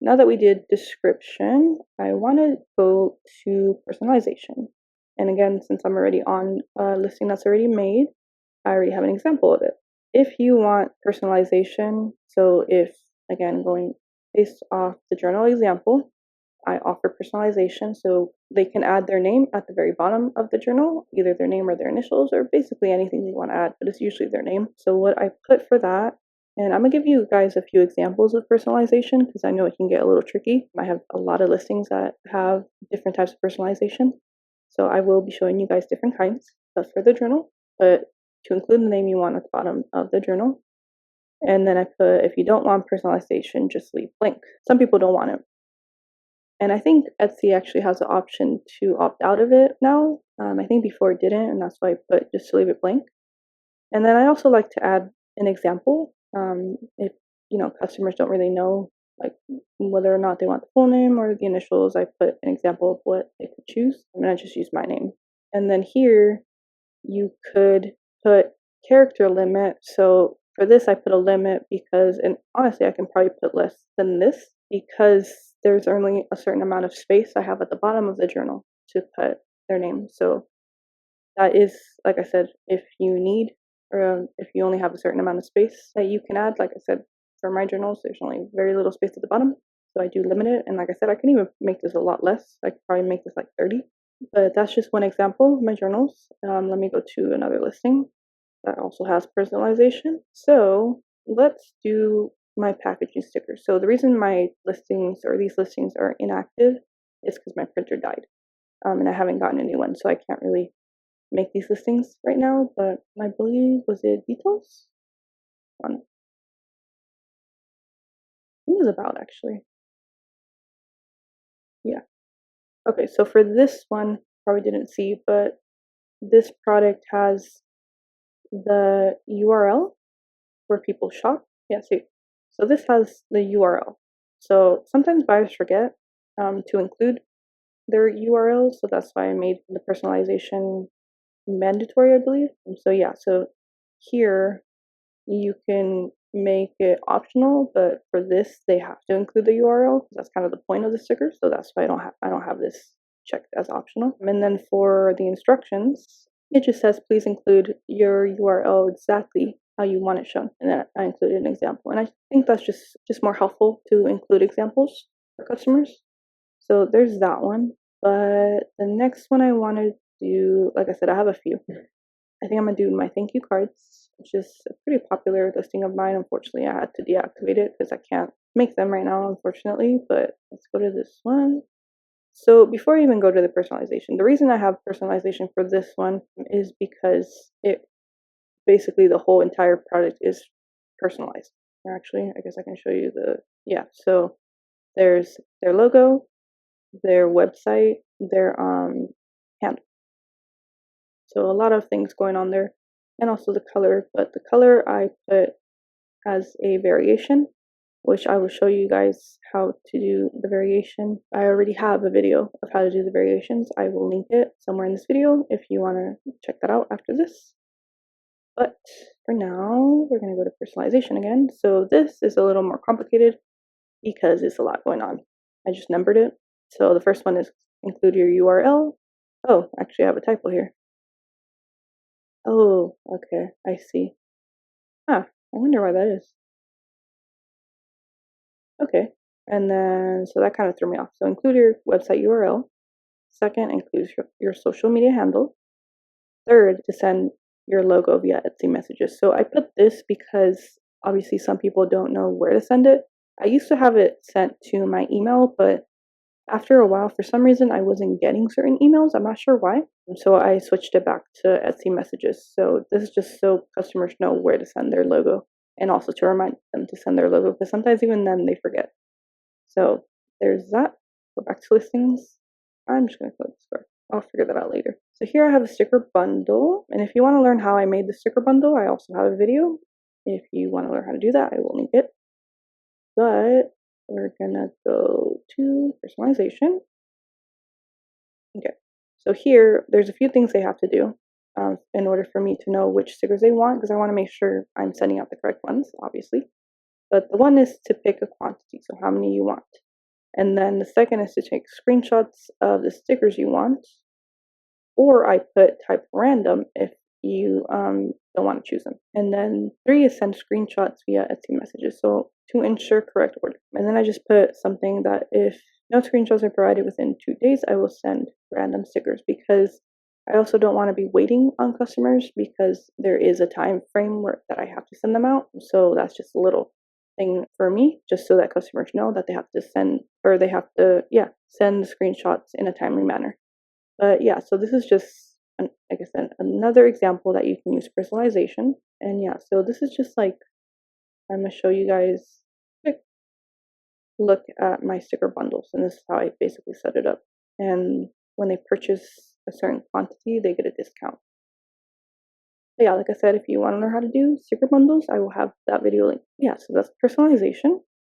now that we did description, I want to go to personalization. And again, since I'm already on a listing that's already made, I already have an example of it. If you want personalization, so if, again, going based off the journal example, I offer personalization, so they can add their name at the very bottom of the journal, either their name or their initials, or basically anything they want to add, but it's usually their name. So what I put for that, and I'm gonna give you guys a few examples of personalization because I know it can get a little tricky. I have a lot of listings that have different types of personalization. So I will be showing you guys different kinds, but for the journal, but to include the name you want at the bottom of the journal. And then I put, if you don't want personalization, just leave blank. Some people don't want it. And I think Etsy actually has the option to opt out of it now. I think before it didn't, and that's why I put just to leave it blank. And then I also like to add an example. If customers don't really know like whether or not they want the full name or the initials, I put an example of what they could choose. I'm gonna just use my name. And then here you could put character limit. So for this, I put a limit because, and honestly, I can probably put less than this because there's only a certain amount of space I have at the bottom of the journal to put their name. So that is, like I said, if you need, or if you only have a certain amount of space that you can add, like I said, for my journals, there's only very little space at the bottom. So I do limit it. And like I said, I can even make this a lot less. I could probably make this like 30. But that's just one example of my journals. Let me go to another listing that also has personalization. So let's do my packaging stickers. So the reason my listings or these listings are inactive is because my printer died. And I haven't gotten a new one, so I can't really make these listings right now. But I believe, was it details? One. It was about actually. Yeah. Okay, so for this one, probably didn't see, but this product has the URL where people shop. Yeah, see. So this has the URL. So sometimes buyers forget to include their URL, so that's why I made the personalization mandatory, I believe. And so yeah, so here you can make it optional, but for this they have to include the URL because that's kind of the point of the sticker. So that's why I don't have this checked as optional. And then for the instructions, it just says please include your URL exactly how you want it shown. And then I included an example. And I think that's just more helpful to include examples for customers. So there's that one. But the next one I want to do, like I said, I have a few. I think I'm gonna do my thank you cards, which is a pretty popular listing of mine. Unfortunately, I had to deactivate it because I can't make them right now, unfortunately. But let's go to this one. So before I even go to the personalization, the reason I have personalization for this one is because it basically the whole entire product is personalized. Or actually, I guess I can show you yeah. So there's their logo, their website, their handle. So a lot of things going on there, and also the color. But the color I put as a variation, which I will show you guys how to do the variation. I already have a video of how to do the variations. I will link it somewhere in this video if you want to check that out after this. But for now, we're going to go to personalization again. So this is a little more complicated because it's a lot going on. I just numbered it. So the first one is include your URL. Oh, actually I have a typo here. Oh, okay, I see. Huh, I wonder why that is. Okay, and then, so that kind of threw me off. So include your website URL. Second, include your social media handle. Third, to send your logo via Etsy messages. So I put this because obviously some people don't know where to send it. I used to have it sent to my email, but after a while, for some reason, I wasn't getting certain emails. I'm not sure why. So I switched it back to Etsy messages. So this is just so customers know where to send their logo and also to remind them to send their logo because sometimes even then they forget. So there's that. Go back to listings. I'm just going to close this door. I'll figure that out later. So here I have a sticker bundle. And if you want to learn how I made the sticker bundle, I also have a video. If you want to learn how to do that, I will link it. But we're gonna go to personalization. Okay, so here there's a few things they have to do in order for me to know which stickers they want, because I want to make sure I'm sending out the correct ones, obviously. But the one is to pick a quantity, so how many you want. And then the second is to take screenshots of the stickers you want, or I put type random if you don't want to choose them. And then 3 is send screenshots via Etsy messages, so to ensure correct order. And then I just put something that if no screenshots are provided within 2 days, I will send random stickers, because I also don't want to be waiting on customers, because there is a time frame that I have to send them out. So that's just a little thing for me, just so that customers know that they have to send, or they have to, send screenshots in a timely manner. But yeah, so this is just, like I said, another example that you can use personalization. And yeah, so this is just like, I'm going to show you guys a quick look at my sticker bundles. And this is how I basically set it up. And when they purchase a certain quantity, they get a discount. But yeah, like I said, if you want to learn how to do sticker bundles, I will have that video link. Yeah, so that's personalization.